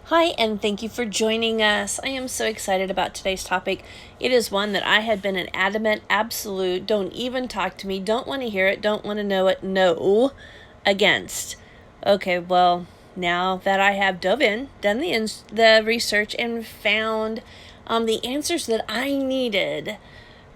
Hi, and thank you for joining us. I am so excited about today's topic. It is one that I had been an adamant, absolute, don't even talk to me, don't want to hear it, don't want to know it, no, against. Okay, well, now that I have dove in, done the research, and found the answers that I needed,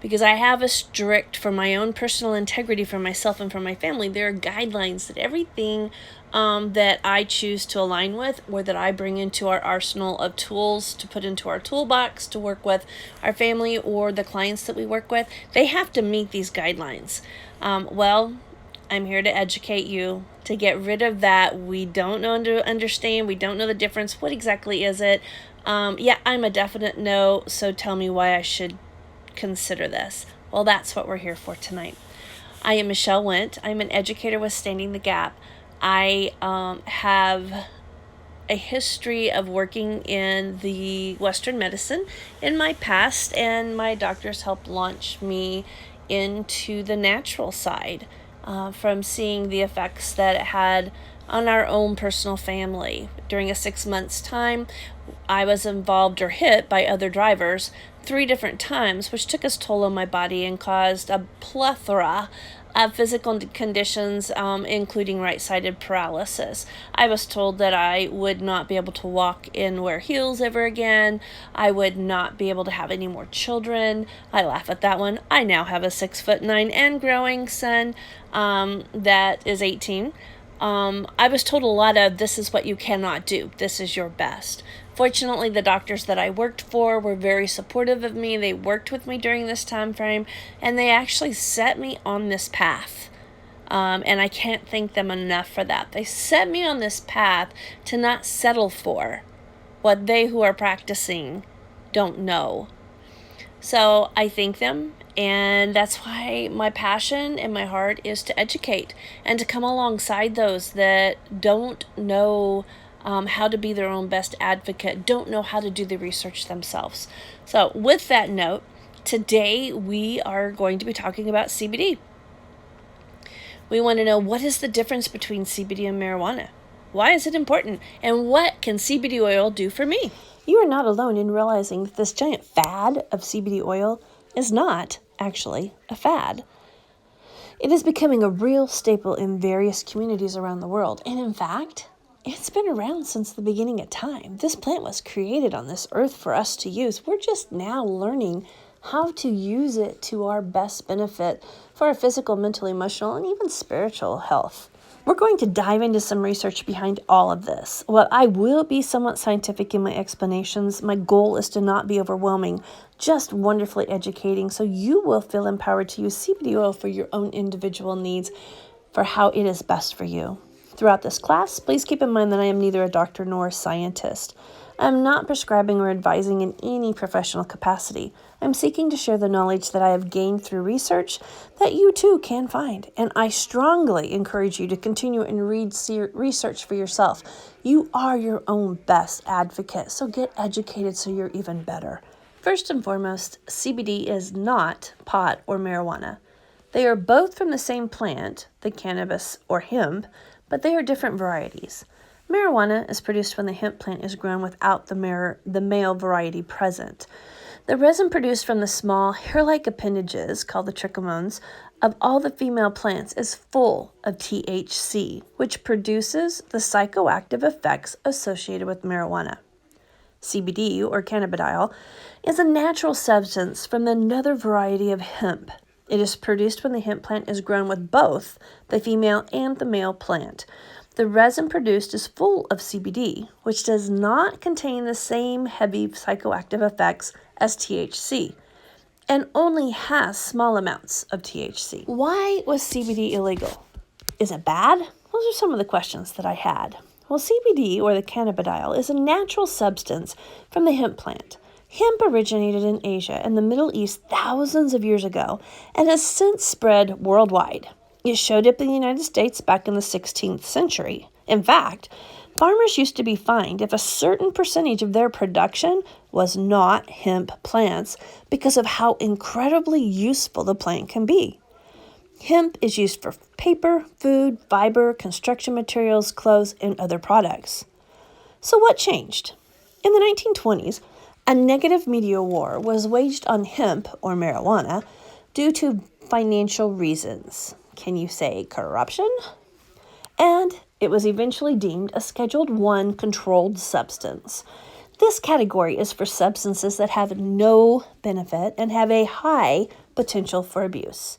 because I have a strict, for my own personal integrity for myself and for my family, there are guidelines that everything that I choose to align with, or that I bring into our arsenal of tools to put into our toolbox to work with our family or the clients that we work with, they have to meet these guidelines. I'm here to educate you, to get rid of that we don't know to understand, we don't know the difference, what exactly is it? I'm a definite no, so tell me why I should consider this. Well, that's what we're here for tonight. I am Michelle Wendt. I'm an educator with Standing the Gap. I have a history of working in the Western medicine in my past, and my doctors helped launch me into the natural side from seeing the effects that it had on our own personal family. During a 6 months time, I was involved or hit by other drivers 3 different times, which took its toll on my body and caused a plethora of physical conditions, including right-sided paralysis. I was told that I would not be able to walk and wear heels ever again. I would not be able to have any more children. I laugh at that one. I now have a 6'9" and growing son that is 18. I was told a lot of, this is what you cannot do. This is your best. Fortunately, the doctors that I worked for were very supportive of me. They worked with me during this time frame, and they actually set me on this path. And I can't thank them enough for that. They set me on this path to not settle for what they who are practicing don't know. So I thank them, and that's why my passion and my heart is to educate and to come alongside those that don't know how to be their own best advocate, don't know how to do the research themselves. So with that note, today we are going to be talking about CBD. We want to know, what is the difference between CBD and marijuana? Why is it important? And what can CBD oil do for me? You are not alone in realizing that this giant fad of CBD oil is not actually a fad. It is becoming a real staple in various communities around the world. And in fact, it's been around since the beginning of time. This plant was created on this earth for us to use. We're just now learning how to use it to our best benefit for our physical, mental, emotional, and even spiritual health. We're going to dive into some research behind all of this. While I will be somewhat scientific in my explanations, my goal is to not be overwhelming, just wonderfully educating, so you will feel empowered to use CBD oil for your own individual needs, for how it is best for you. Throughout this class, please keep in mind that I am neither a doctor nor a scientist. I am not prescribing or advising in any professional capacity. I'm seeking to share the knowledge that I have gained through research that you too can find, and I strongly encourage you to continue and read research for yourself. You are your own best advocate, so get educated so you're even better. First and foremost, CBD is not pot or marijuana. They are both from the same plant, the cannabis or hemp, but they are different varieties. Marijuana is produced when the hemp plant is grown without the male variety present. The resin produced from the small hair-like appendages, called the trichomones, of all the female plants is full of THC, which produces the psychoactive effects associated with marijuana. CBD, or cannabidiol, is a natural substance from another variety of hemp. It is produced when the hemp plant is grown with both the female and the male plant. The resin produced is full of CBD, which does not contain the same heavy psychoactive effects as THC, and only has small amounts of THC. Why was CBD illegal? Is it bad? Those are some of the questions that I had. Well, CBD, or the cannabidiol, is a natural substance from the hemp plant. Hemp originated in Asia and the Middle East thousands of years ago and has since spread worldwide. It showed up in the United States back in the 16th century. In fact, farmers used to be fined if a certain percentage of their production was not hemp plants because of how incredibly useful the plant can be. Hemp is used for paper, food, fiber, construction materials, clothes, and other products. So what changed? In the 1920s, a negative media war was waged on hemp, or marijuana, due to financial reasons. Can you say corruption? And it was eventually deemed a Scheduled I controlled substance. This category is for substances that have no benefit and have a high potential for abuse.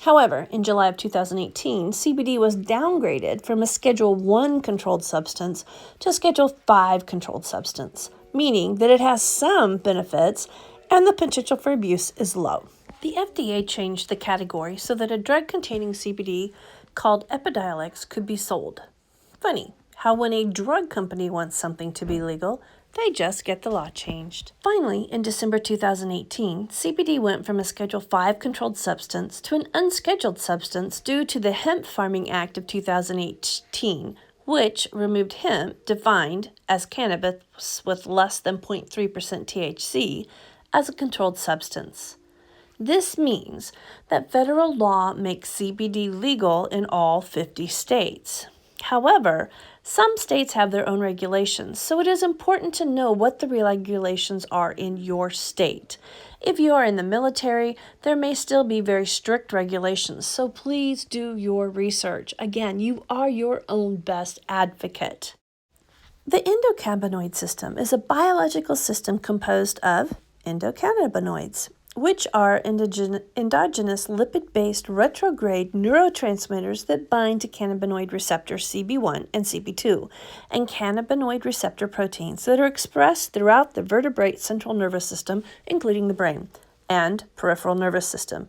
However, in July of 2018, CBD was downgraded from a Schedule I controlled substance to a Schedule V controlled substance, meaning that it has some benefits and the potential for abuse is low. The FDA changed the category so that a drug containing CBD called Epidiolex could be sold. Funny how when a drug company wants something to be legal, they just get the law changed. Finally, in December 2018, CBD went from a Schedule V controlled substance to an unscheduled substance due to the Hemp Farming Act of 2018, which removed hemp, defined as cannabis with less than 0.3% THC, as a controlled substance. This means that federal law makes CBD legal in all 50 states. However, some states have their own regulations, so it is important to know what the regulations are in your state. If you are in the military, there may still be very strict regulations, so please do your research. Again, you are your own best advocate. The endocannabinoid system is a biological system composed of endocannabinoids, which are endogenous lipid-based retrograde neurotransmitters that bind to cannabinoid receptor CB1 and CB2, and cannabinoid receptor proteins that are expressed throughout the vertebrate central nervous system, including the brain, and peripheral nervous system.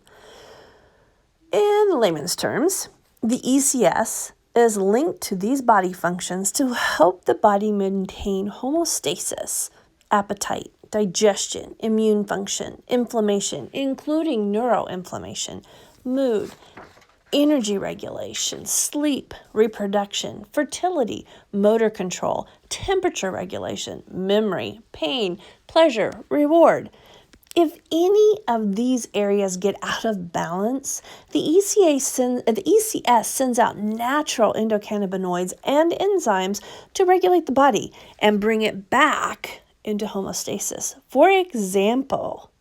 In layman's terms, the ECS is linked to these body functions to help the body maintain homeostasis, appetite, digestion, immune function, inflammation, including neuroinflammation, mood, energy regulation, sleep, reproduction, fertility, motor control, temperature regulation, memory, pain, pleasure, reward. If any of these areas get out of balance, the ECS sends out natural endocannabinoids and enzymes to regulate the body and bring it back into homeostasis. For example,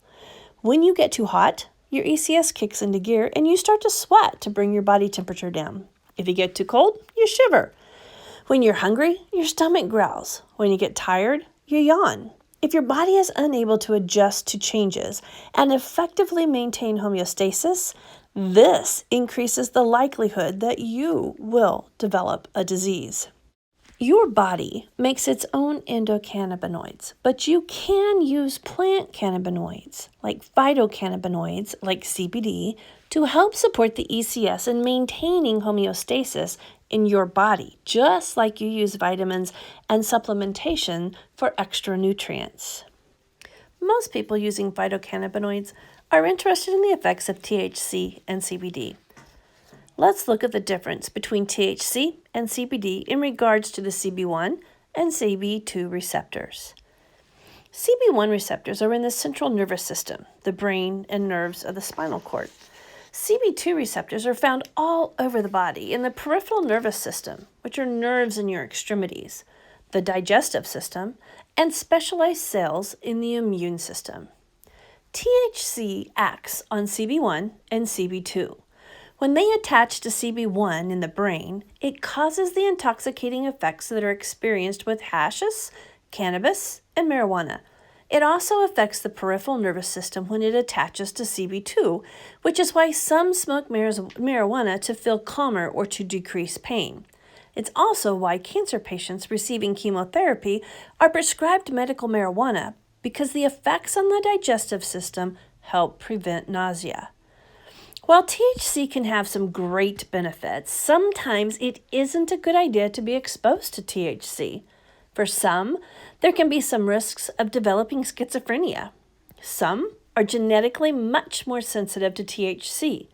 when you get too hot, your ECS kicks into gear and you start to sweat to bring your body temperature down. If you get too cold, you shiver. When you're hungry, your stomach growls. When you get tired, you yawn. If your body is unable to adjust to changes and effectively maintain homeostasis, this increases the likelihood that you will develop a disease. Your body makes its own endocannabinoids, but you can use plant cannabinoids, like phytocannabinoids, like CBD, to help support the ECS in maintaining homeostasis in your body, just like you use vitamins and supplementation for extra nutrients. Most people using phytocannabinoids are interested in the effects of THC and CBD. Let's look at the difference between THC and CBD in regards to the CB1 and CB2 receptors. CB1 receptors are in the central nervous system, the brain and nerves of the spinal cord. CB2 receptors are found all over the body in the peripheral nervous system, which are nerves in your extremities, the digestive system, and specialized cells in the immune system. THC acts on CB1 and CB2. When they attach to CB1 in the brain, it causes the intoxicating effects that are experienced with hashish, cannabis, and marijuana. It also affects the peripheral nervous system when it attaches to CB2, which is why some smoke marijuana to feel calmer or to decrease pain. It's also why cancer patients receiving chemotherapy are prescribed medical marijuana, because the effects on the digestive system help prevent nausea. While THC can have some great benefits, sometimes it isn't a good idea to be exposed to THC. For some, there can be some risks of developing schizophrenia. Some are genetically much more sensitive to THC.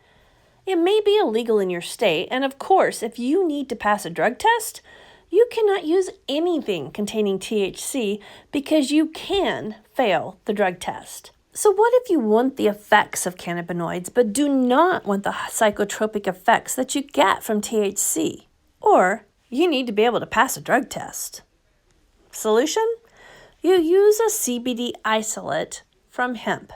It may be illegal in your state, and of course, if you need to pass a drug test, you cannot use anything containing THC because you can fail the drug test. So what if you want the effects of cannabinoids but do not want the psychotropic effects that you get from THC? Or you need to be able to pass a drug test. Solution? you use a CBD isolate from hemp.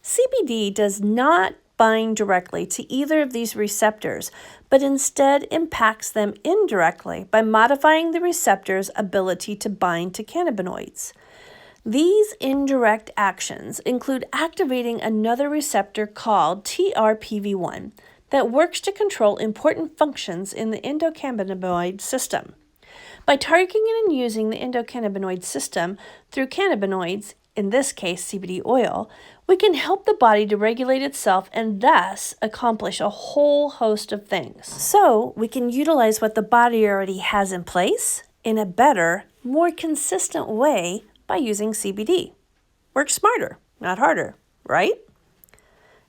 CBD does not bind directly to either of these receptors, but instead impacts them indirectly by modifying the receptor's ability to bind to cannabinoids. These indirect actions include activating another receptor called TRPV1 that works to control important functions in the endocannabinoid system. By targeting and using the endocannabinoid system through cannabinoids, in this case CBD oil, we can help the body to regulate itself and thus accomplish a whole host of things. So we can utilize what the body already has in place in a better, more consistent way by using CBD. Work smarter, not harder, right?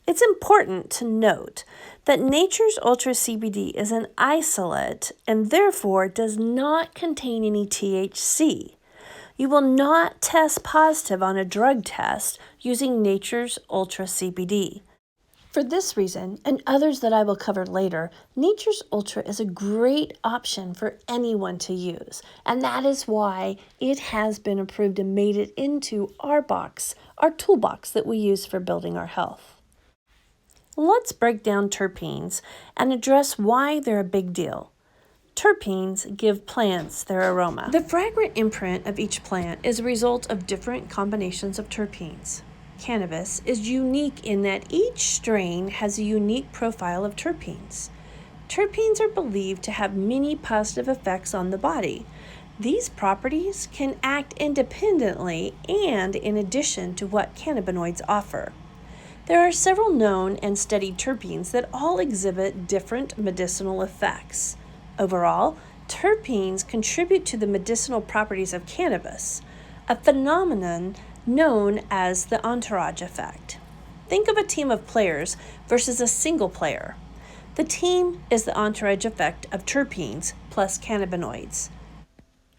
It's important to note that Nature's Ultra CBD is an isolate and therefore does not contain any THC. You will not test positive on a drug test using Nature's Ultra CBD. For this reason, and others that I will cover later, Nature's Ultra is a great option for anyone to use, and that is why it has been approved and made it into our toolbox that we use for building our health. Let's break down terpenes and address why they're a big deal. Terpenes give plants their aroma. The fragrant imprint of each plant is a result of different combinations of terpenes. Cannabis is unique in that each strain has a unique profile of terpenes. Terpenes are believed to have many positive effects on the body. These properties can act independently and in addition to what cannabinoids offer. There are several known and studied terpenes that all exhibit different medicinal effects. Overall, terpenes contribute to the medicinal properties of cannabis, a phenomenon known as the entourage effect. Think of a team of players versus a single player. The team is the entourage effect of terpenes plus cannabinoids.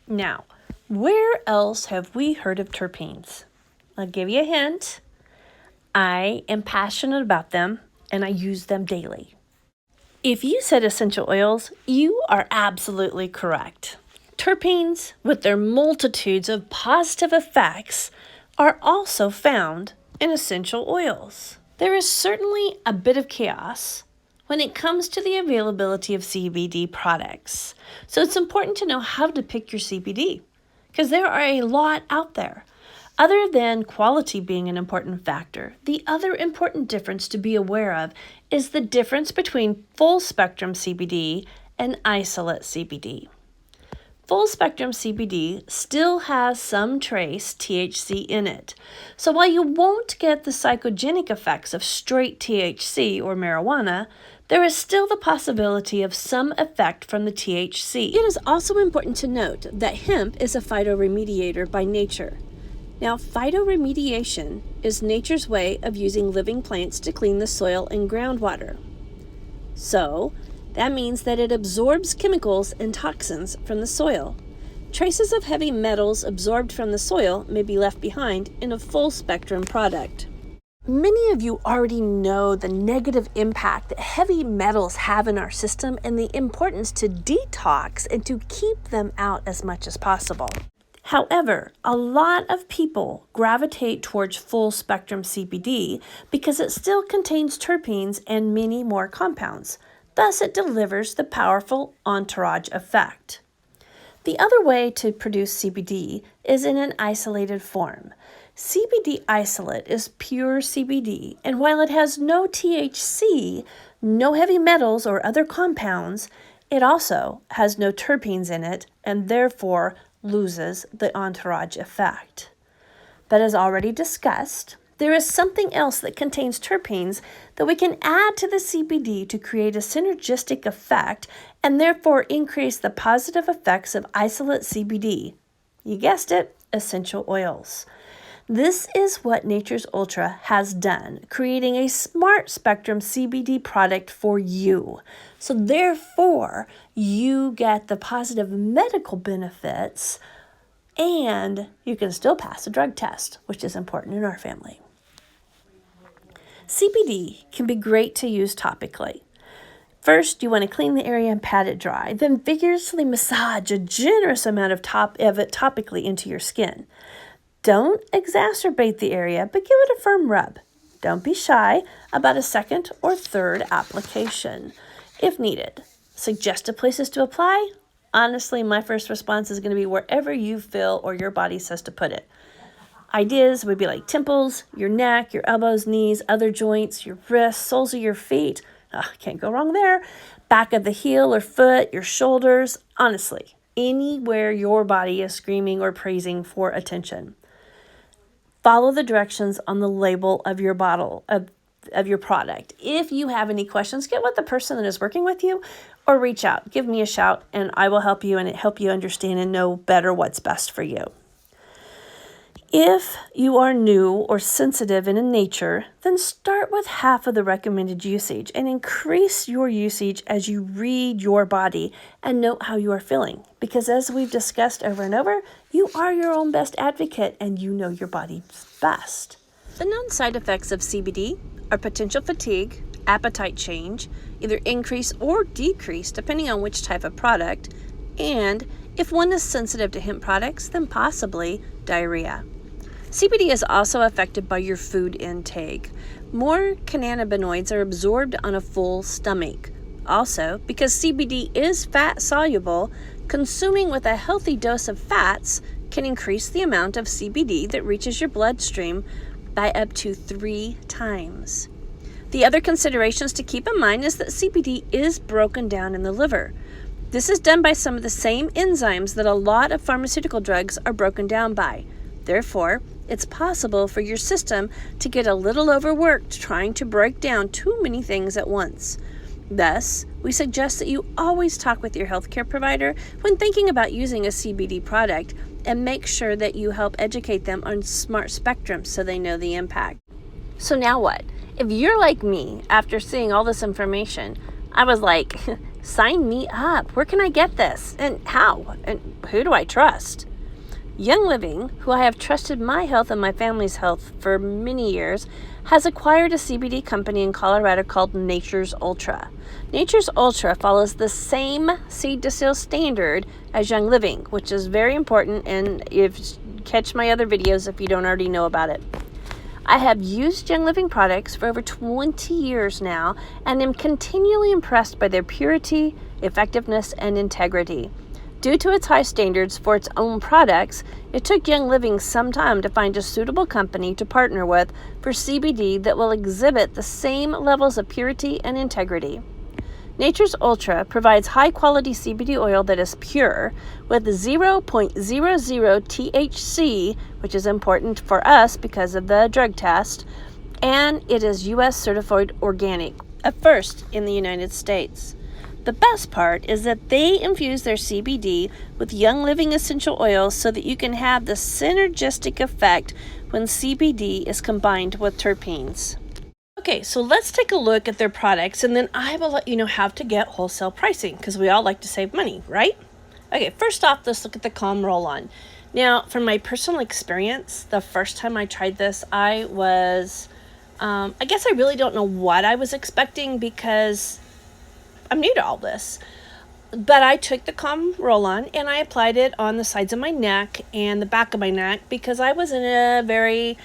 Now, where else have we heard of terpenes? I'll give you a hint. I am passionate about them and I use them daily. If you said essential oils, you are absolutely correct. Terpenes, with their multitudes of positive effects, are also found in essential oils. There is certainly a bit of chaos when it comes to the availability of CBD products. So it's important to know how to pick your CBD because there are a lot out there. Other than quality being an important factor, the other important difference to be aware of is the difference between full spectrum CBD and isolate CBD. Full spectrum CBD still has some trace THC in it. So while you won't get the psychogenic effects of straight THC or marijuana, there is still the possibility of some effect from the THC. It is also important to note that hemp is a phytoremediator by nature. Now, phytoremediation is nature's way of using living plants to clean the soil and groundwater. So, that means that it absorbs chemicals and toxins from the soil. Traces of heavy metals absorbed from the soil may be left behind in a full spectrum product. Many of you already know the negative impact that heavy metals have in our system and the importance to detox and to keep them out as much as possible. However, a lot of people gravitate towards full spectrum CBD because it still contains terpenes and many more compounds. Thus, it delivers the powerful entourage effect. The other way to produce CBD is in an isolated form. CBD isolate is pure CBD, and while it has no THC, no heavy metals or other compounds, it also has no terpenes in it and therefore loses the entourage effect. But as already discussed, there is something else that contains terpenes that we can add to the CBD to create a synergistic effect and therefore increase the positive effects of isolate CBD. You guessed it, essential oils. This is what Nature's Ultra has done, creating a smart spectrum CBD product for you. So therefore, you get the positive medical benefits and you can still pass a drug test, which is important in our family. CBD can be great to use topically. First, you want to clean the area and pat it dry, then vigorously massage a generous amount of it topically into your skin. Don't exacerbate the area, but give it a firm rub. Don't be shy about a second or third application if needed. Suggested places to apply? Honestly, my first response is going to be wherever you feel or your body says to put it. Ideas would be like temples, your neck, your elbows, knees, other joints, your wrists, soles of your feet. Can't go wrong there. Back of the heel or foot, your shoulders. Honestly, anywhere your body is screaming or praising for attention. Follow the directions on the label of your bottle of your product. If you have any questions, get with the person that is working with you or reach out. Give me a shout and I will help you and help you understand and know better what's best for you. If you are new or sensitive in nature, then start with half of the recommended usage and increase your usage as you read your body and note how you are feeling. Because as we've discussed over and over, you are your own best advocate and you know your body best. The known side effects of CBD are potential fatigue, appetite change, either increase or decrease depending on which type of product, and if one is sensitive to hemp products, then possibly diarrhea. CBD is also affected by your food intake. More cannabinoids are absorbed on a full stomach. Also, because CBD is fat soluble, consuming with a healthy dose of fats can increase the amount of CBD that reaches your bloodstream by up to 3 times. The other considerations to keep in mind is that CBD is broken down in the liver. This is done by some of the same enzymes that a lot of pharmaceutical drugs are broken down by. Therefore, it's possible for your system to get a little overworked trying to break down too many things at once. Thus, we suggest that you always talk with your healthcare provider when thinking about using a CBD product and make sure that you help educate them on smart spectrum so they know the impact. So now what? If you're like me, after seeing all this information, I was like, sign me up. Where can I get this? And how? And who do I trust? Young Living, who I have trusted my health and my family's health for many years, has acquired a CBD company in Colorado called Nature's Ultra. Nature's Ultra follows the same seed to sale standard as Young Living, which is very important, and catch my other videos if you don't already know about it. I have used Young Living products for over 20 years now and am continually impressed by their purity, effectiveness, and integrity. Due to its high standards for its own products, it took Young Living some time to find a suitable company to partner with for CBD that will exhibit the same levels of purity and integrity. Nature's Ultra provides high-quality CBD oil that is pure with 0.00 THC, which is important for us because of the drug test, and it is U.S. certified organic, a first in the United States. The best part is that they infuse their CBD with Young Living essential oils so that you can have the synergistic effect when CBD is combined with terpenes. Okay, so let's take a look at their products and then I will let you know how to get wholesale pricing because we all like to save money, right? Okay, first off, let's look at the Calm Roll-On. Now, from my personal experience, the first time I tried this, I guess I really don't know what I was expecting because I'm new to all this, but I took the Calm Roll-On and I applied it on the sides of my neck and the back of my neck because I was in a very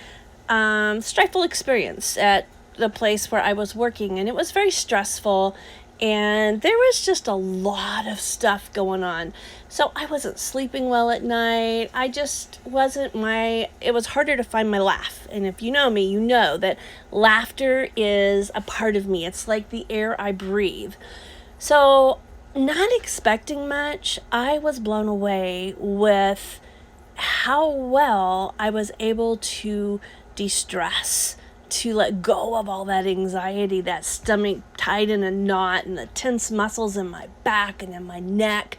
stressful experience at the place where I was working, and it was very stressful and there was just a lot of stuff going on. So I wasn't sleeping well at night. It was harder to find my laugh. And if you know me, you know that laughter is a part of me. It's like the air I breathe. So, not expecting much, I was blown away with how well I was able to de-stress, to let go of all that anxiety, that stomach tied in a knot and the tense muscles in my back and in my neck.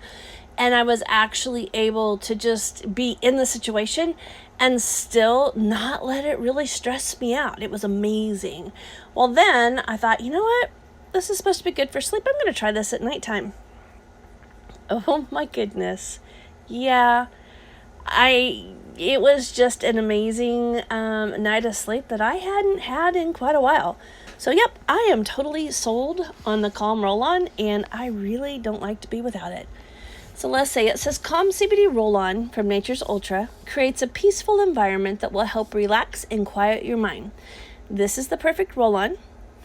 And I was actually able to just be in the situation and still not let it really stress me out. It was amazing. Well, then I thought, you know what? This is supposed to be good for sleep. I'm going to try this at nighttime. Oh my goodness. Yeah, it was just an amazing night of sleep that I hadn't had in quite a while. So yep, I am totally sold on the Calm Roll-On and I really don't like to be without it. So let's say it says Calm CBD Roll-On from Nature's Ultra creates a peaceful environment that will help relax and quiet your mind. This is the perfect roll-on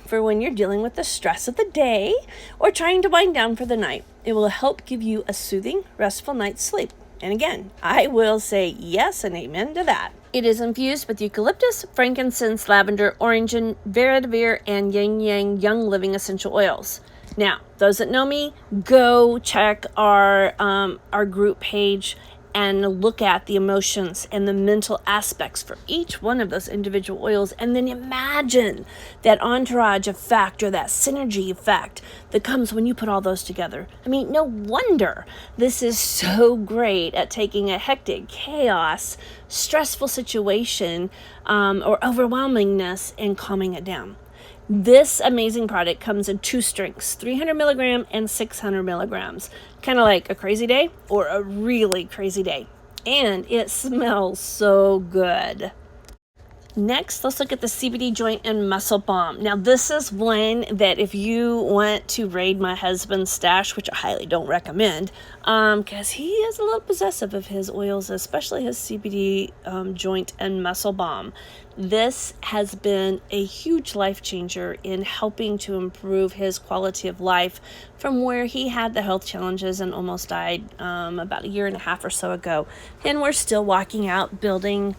for when you're dealing with the stress of the day or trying to wind down for the night. It will help give you a soothing, restful night's sleep. And again, I will say yes and amen to that. It is infused with eucalyptus, frankincense, lavender, orange, vetiver, and yin yang young living essential oils. Now, those that know me, go check our group page and look at the emotions and the mental aspects for each one of those individual oils, and then imagine that entourage effect or that synergy effect that comes when you put all those together. I mean, no wonder this is so great at taking a hectic, chaos, stressful situation or overwhelmingness and calming it down. This amazing product comes in 2 strengths, 300 milligram and 600 milligrams. Kind of like a crazy day or a really crazy day. And it smells so good. Next, let's look at the CBD joint and muscle balm. Now, this is one that if you want to raid my husband's stash, which I highly don't recommend, because he is a little possessive of his oils, especially his CBD joint and muscle balm. This has been a huge life changer in helping to improve his quality of life from where he had the health challenges and almost died about 1.5 years or so ago. And we're still walking out, building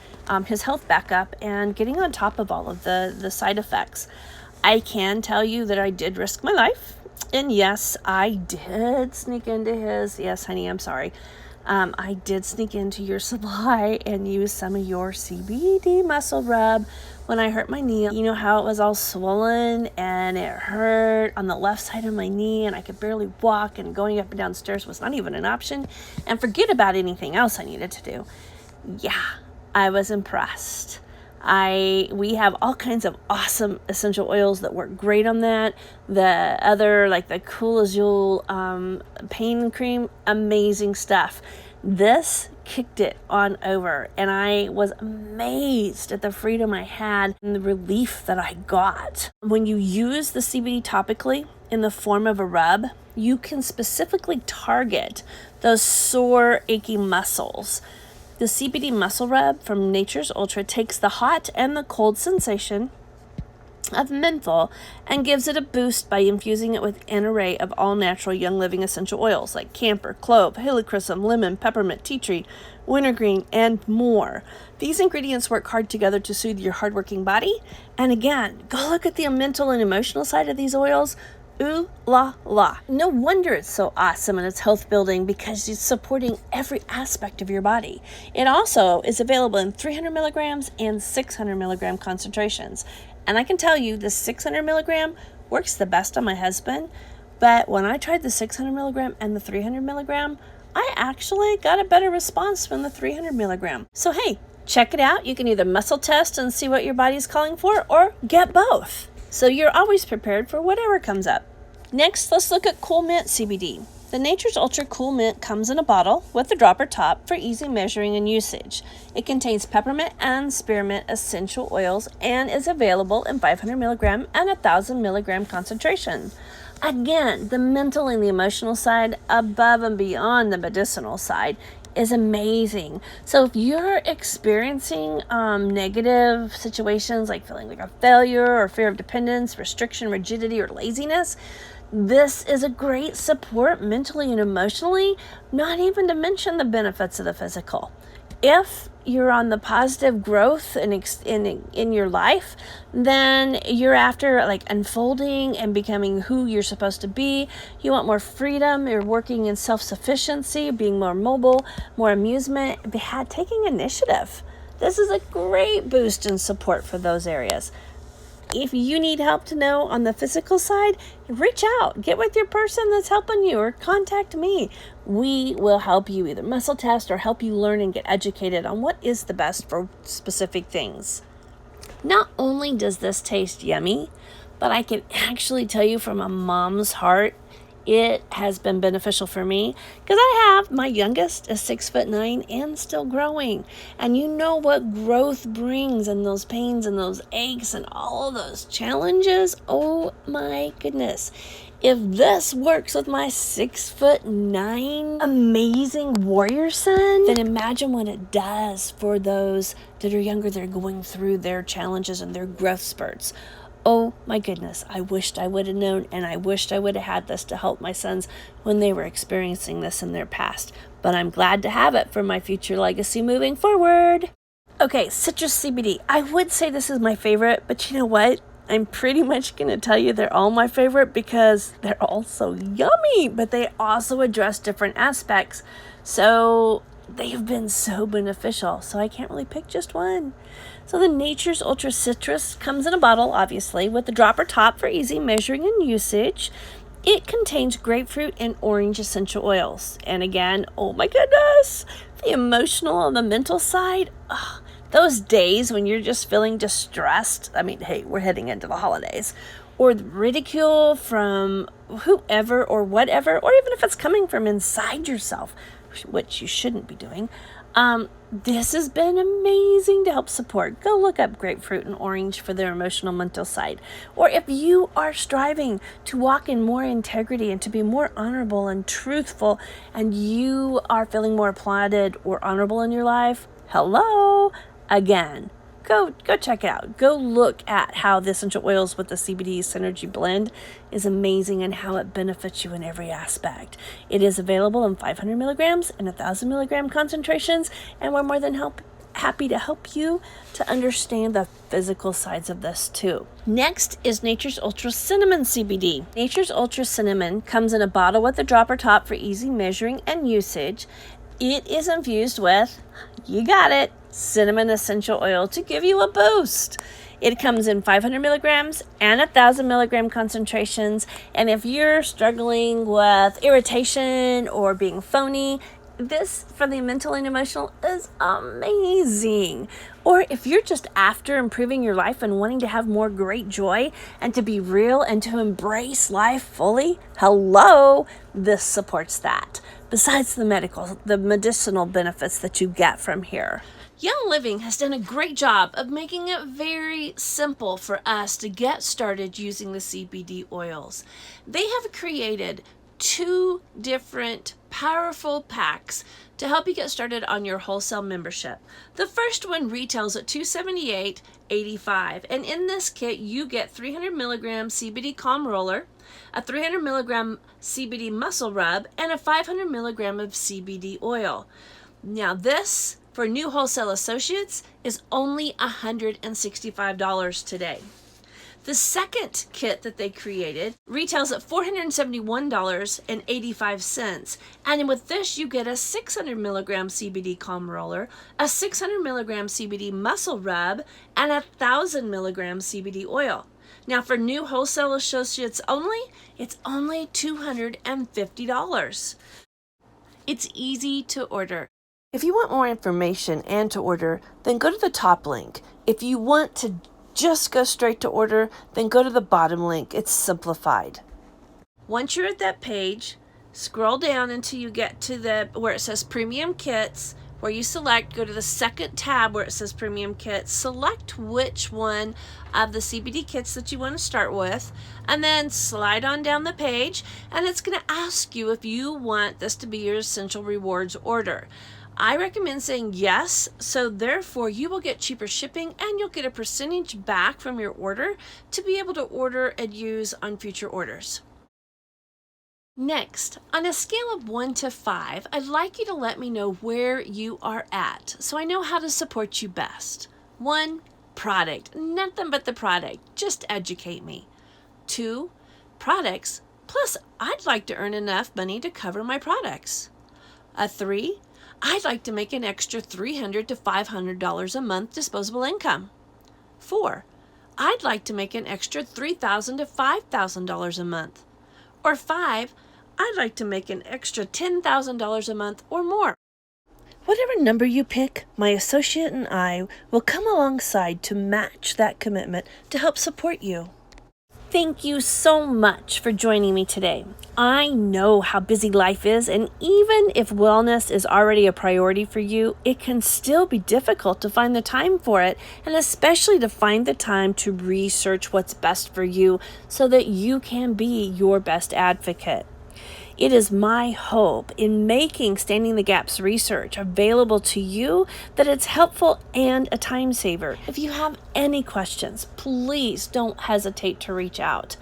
his health back up and getting on top of all of the side effects. I can tell you that I did risk my life. And yes, I did sneak into his, yes, honey, I'm sorry. I did sneak into your supply and use some of your CBD muscle rub when I hurt my knee. You know how it was all swollen and it hurt on the left side of my knee and I could barely walk, and going up and down stairs was not even an option, and forget about anything else I needed to do. Yeah, I was impressed. We have all kinds of awesome essential oils that work great on that. The other, like the Cool Azul pain cream, amazing stuff. This kicked it on over, and I was amazed at the freedom I had and the relief that I got. When you use the CBD topically in the form of a rub, you can specifically target those sore, achy muscles. The CBD muscle rub from Nature's Ultra takes the hot and the cold sensation of menthol and gives it a boost by infusing it with an array of all-natural young living essential oils like camphor, clove, helichrysum, lemon, peppermint, tea tree, wintergreen, and more. These ingredients work hard together to soothe your hardworking body. And again, go look at the mental and emotional side of these oils. Ooh la la. No wonder it's so awesome and it's health building, because it's supporting every aspect of your body. It also is available in 300 milligrams and 600 milligram concentrations. And I can tell you the 600 milligram works the best on my husband. But when I tried the 600 milligram and the 300 milligram, I actually got a better response from the 300 milligram. So hey, check it out. You can either muscle test and see what your body's calling for, or get both, so you're always prepared for whatever comes up. Next, let's look at Cool Mint CBD. The Nature's Ultra Cool Mint comes in a bottle with a dropper top for easy measuring and usage. It contains peppermint and spearmint essential oils and is available in 500 milligram and 1,000 milligram concentration. Again, the mental and the emotional side, above and beyond the medicinal side, is amazing. So if you're experiencing negative situations like feeling like a failure or fear of dependence, restriction, rigidity, or laziness, this is a great support mentally and emotionally, not even to mention the benefits of the physical. If you're on the positive growth in your life, then you're after like unfolding and becoming who you're supposed to be. You want more freedom. You're working in self-sufficiency, being more mobile, more amusement, taking initiative. This is a great boost and support for those areas. If you need help to know on the physical side, reach out, get with your person that's helping you, or contact me. We will help you either muscle test or help you learn and get educated on what is the best for specific things. Not only does this taste yummy, but I can actually tell you from a mom's heart, it has been beneficial for me, because I have my youngest is 6'9" and still growing. And you know what growth brings, and those pains and those aches and all of those challenges. Oh my goodness. If this works with my 6'9" amazing warrior son, then imagine what it does for those that are younger, that are going through their challenges and their growth spurts. Oh my goodness, I wished I would have known, and I wished I would have had this to help my sons when they were experiencing this in their past. But I'm glad to have it for my future legacy moving forward. Okay, citrus CBD. I would say this is my favorite, but you know what? I'm pretty much going to tell you they're all my favorite because they're all so yummy, but they also address different aspects. So they have been so beneficial, so I can't really pick just one. So the Nature's Ultra Citrus comes in a bottle, obviously, with the dropper top for easy measuring and usage. It contains grapefruit and orange essential oils. And again, oh my goodness, the emotional and the mental side. Those days when you're just feeling distressed. I mean, hey, we're heading into the holidays. Or ridicule from whoever or whatever, or even if it's coming from inside yourself, which you shouldn't be doing. This has been amazing to help support. Go look up grapefruit and orange for their emotional mental side. Or if you are striving to walk in more integrity and to be more honorable and truthful, and you are feeling more applauded or honorable in your life, hello, again. Go check it out. Go look at how the essential oils with the CBD Synergy blend is amazing and how it benefits you in every aspect. It is available in 500 milligrams and 1,000 milligram concentrations, and we're more than happy to help you to understand the physical sides of this too. Next is Nature's Ultra Cinnamon CBD. Nature's Ultra Cinnamon comes in a bottle with a dropper top for easy measuring and usage. It is infused with, you got it, cinnamon essential oil to give you a boost. It comes in 500 milligrams and 1,000 milligram concentrations. And if you're struggling with irritation or being phony, this for the mental and emotional is amazing. Or if you're just after improving your life and wanting to have more great joy and to be real and to embrace life fully, hello, this supports that. Besides the medicinal benefits that you get from here. Young Living has done a great job of making it very simple for us to get started using the CBD oils. They have created 2 different powerful packs to help you get started on your wholesale membership. The first one retails at $278.85, and in this kit you get 300 milligram CBD Calm Roller, a 300 milligram CBD Muscle Rub, and a 500 milligram of CBD oil. Now this, for new wholesale associates, is only $165 today. The second kit that they created retails at $471.85. And with this, you get a 600 milligram CBD Calm Roller, a 600 milligram CBD Muscle Rub, and 1,000 milligram CBD oil. Now, for new wholesale associates only, it's only $250. It's easy to order. If you want more information and to order, then go to the top link. If you want to just go straight to order, then go to the bottom link. It's simplified. Once you're at that page, scroll down until you get to where it says Premium Kits, where you select, go to the second tab where it says Premium Kits, select which one of the CBD kits that you want to start with, and then slide on down the page, and it's going to ask you if you want this to be your Essential Rewards order. I recommend saying yes, so therefore you will get cheaper shipping and you'll get a percentage back from your order to be able to order and use on future orders. Next, on a scale of 1 to 5, I'd like you to let me know where you are at so I know how to support you best. 1, product. Nothing but the product. Just educate me. 2, products. Plus, I'd like to earn enough money to cover my products. 3, I'd like to make an extra $300 to $500 a month disposable income. 4, I'd like to make an extra $3,000 to $5,000 a month. Or 5, I'd like to make an extra $10,000 a month or more. Whatever number you pick, my associate and I will come alongside to match that commitment to help support you. Thank you so much for joining me today. I know how busy life is, and even if wellness is already a priority for you, it can still be difficult to find the time for it, and especially to find the time to research what's best for you so that you can be your best advocate. It is my hope in making Standing the Gaps research available to you that it's helpful and a time saver. If you have any questions, please don't hesitate to reach out.